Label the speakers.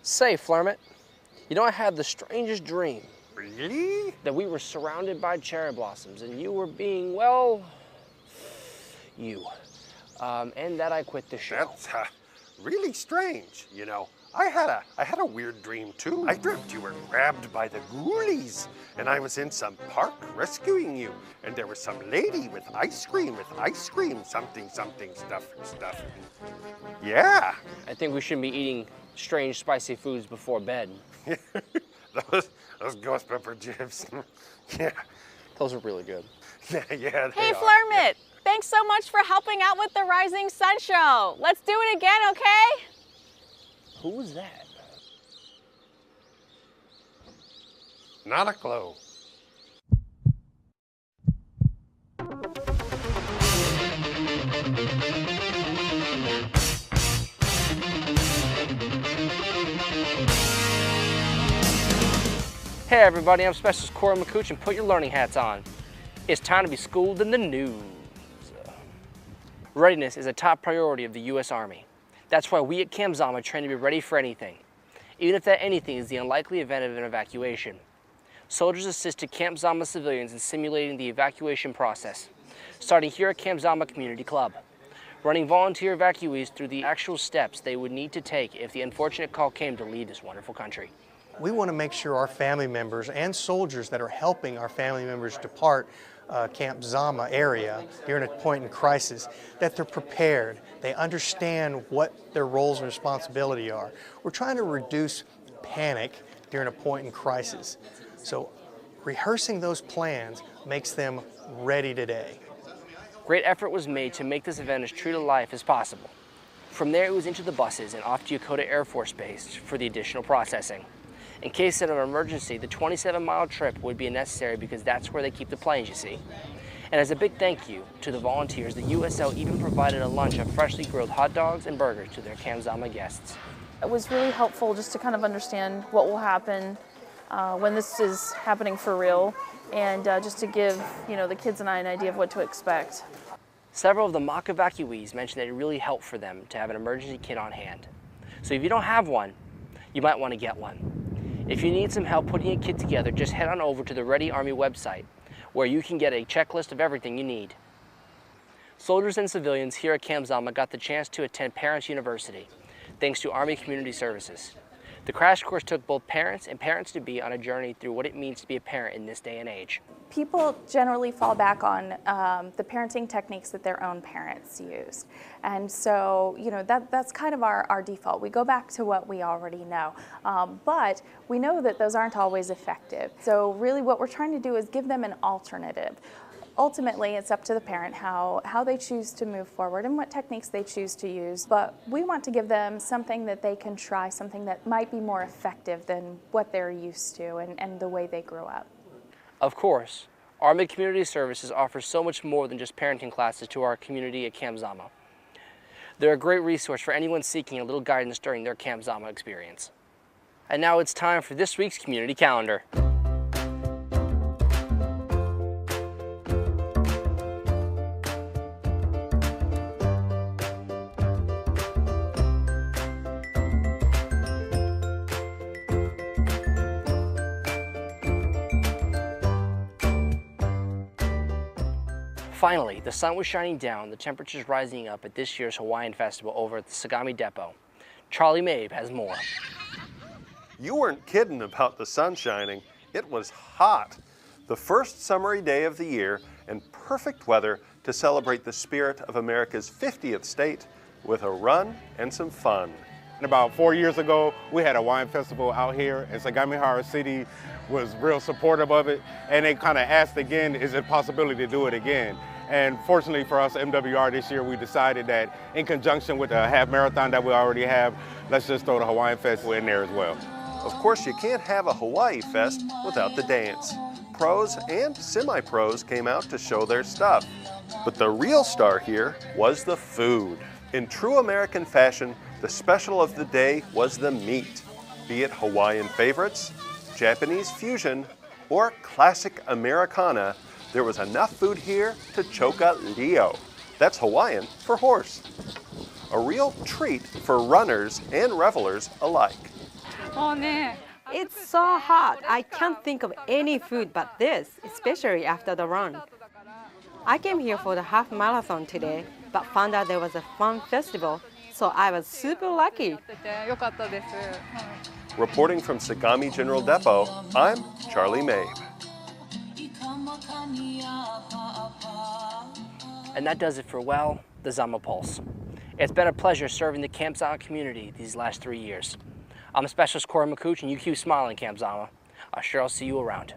Speaker 1: Say, Flermit, you know I had the strangest dream.
Speaker 2: Really?
Speaker 1: That we were surrounded by cherry blossoms and you were being, well, you. And that I quit the show.
Speaker 2: That's really strange, you know. I had a weird dream too. I dreamt you were grabbed by the ghoulies, and I was in some park rescuing you, and there was some lady with ice cream, something, stuff. Yeah.
Speaker 1: I think we shouldn't be eating strange spicy foods before bed.
Speaker 2: those ghost pepper chips. Yeah.
Speaker 1: Those are really good.
Speaker 2: Yeah, they
Speaker 3: Hey,
Speaker 2: are.
Speaker 3: Flermit, thanks so much for helping out with the Rising Sun Show. Let's do it again, okay?
Speaker 1: Who was that?
Speaker 2: Not a clue.
Speaker 1: Hey everybody, I'm Specialist Corey McCooch, and put your learning hats on. It's time to be schooled in the news. Readiness is a top priority of the U.S. Army. That's why we at Camp Zama train to be ready for anything, even if that anything is the unlikely event of an evacuation. Soldiers assisted Camp Zama civilians in simulating the evacuation process, starting here at Camp Zama Community Club, running volunteer evacuees through the actual steps they would need to take if the unfortunate call came to leave this wonderful country.
Speaker 4: We want to make sure our family members and soldiers that are helping our family members depart Camp Zama area during a point in crisis, that they're prepared, they understand what their roles and responsibility are. We're trying to reduce panic during a point in crisis. So rehearsing those plans makes them ready today.
Speaker 1: Great effort was made to make this event as true to life as possible. From there it was into the buses and off to Yokota Air Base for the additional processing. In case of an emergency, the 27-mile trip would be necessary because that's where they keep the planes, you see. And as a big thank you to the volunteers, the USL even provided a lunch of freshly grilled hot dogs and burgers to their Camp Zama guests.
Speaker 5: It was really helpful just to kind of understand what will happen when this is happening for real, and just to give the kids and I an idea of what to expect.
Speaker 1: Several of the mock evacuees mentioned that it really helped for them to have an emergency kit on hand. So if you don't have one, you might want to get one. If you need some help putting a kit together, just head on over to the Ready Army website, where you can get a checklist of everything you need. Soldiers and civilians here at Camp Zama got the chance to attend Parents University, thanks to Army Community Services. The crash course took both parents and parents-to-be on a journey through what it means to be a parent in this day and age.
Speaker 6: People generally fall back on the parenting techniques that their own parents used. And so, that's kind of our default. We go back to what we already know. But we know that those aren't always effective. So really what we're trying to do is give them an alternative. Ultimately, it's up to the parent how they choose to move forward and what techniques they choose to use. But we want to give them something that they can try, something that might be more effective than what they're used to and the way they grew up.
Speaker 1: Of course, Army Community Services offers so much more than just parenting classes to our community at Camp Zama. They're a great resource for anyone seeking a little guidance during their Camp Zama experience. And now it's time for this week's community calendar. Finally, the sun was shining down, the temperatures rising up at this year's Hawaiian Festival over at the Sagamihara Depot. Charlie Maib has more.
Speaker 2: You weren't kidding about the sun shining. It was hot. The first summery day of the year, and perfect weather to celebrate the spirit of America's 50th state with a run and some fun.
Speaker 7: About 4 years ago, we had a Hawaiian Festival out here, and Sagamihara City was real supportive of it, and they kind of asked again, is it a possibility to do it again? And fortunately for us, MWR this year, we decided that in conjunction with the half marathon that we already have, let's just throw the Hawaiian Festival in there as well.
Speaker 2: Of course, you can't have a Hawaii Fest without the dance. Pros and semi-pros came out to show their stuff. But the real star here was the food. In true American fashion, the special of the day was the meat. Be it Hawaiian favorites, Japanese fusion, or classic Americana, there was enough food here to choka Leo. That's Hawaiian for horse. A real treat for runners and revelers alike.
Speaker 8: It's so hot. I can't think of any food but this, especially after the run. I came here for the half marathon today, but found out there was a fun festival, so I was super lucky.
Speaker 2: Reporting from Sagamihara General Depot, I'm Charlie Maib.
Speaker 1: And that does it for, well, the Zama Pulse. It's been a pleasure serving the Camp Zama community these last 3 years. I'm Specialist Corey McCooch, and you keep smiling, Camp Zama. I'll see you around.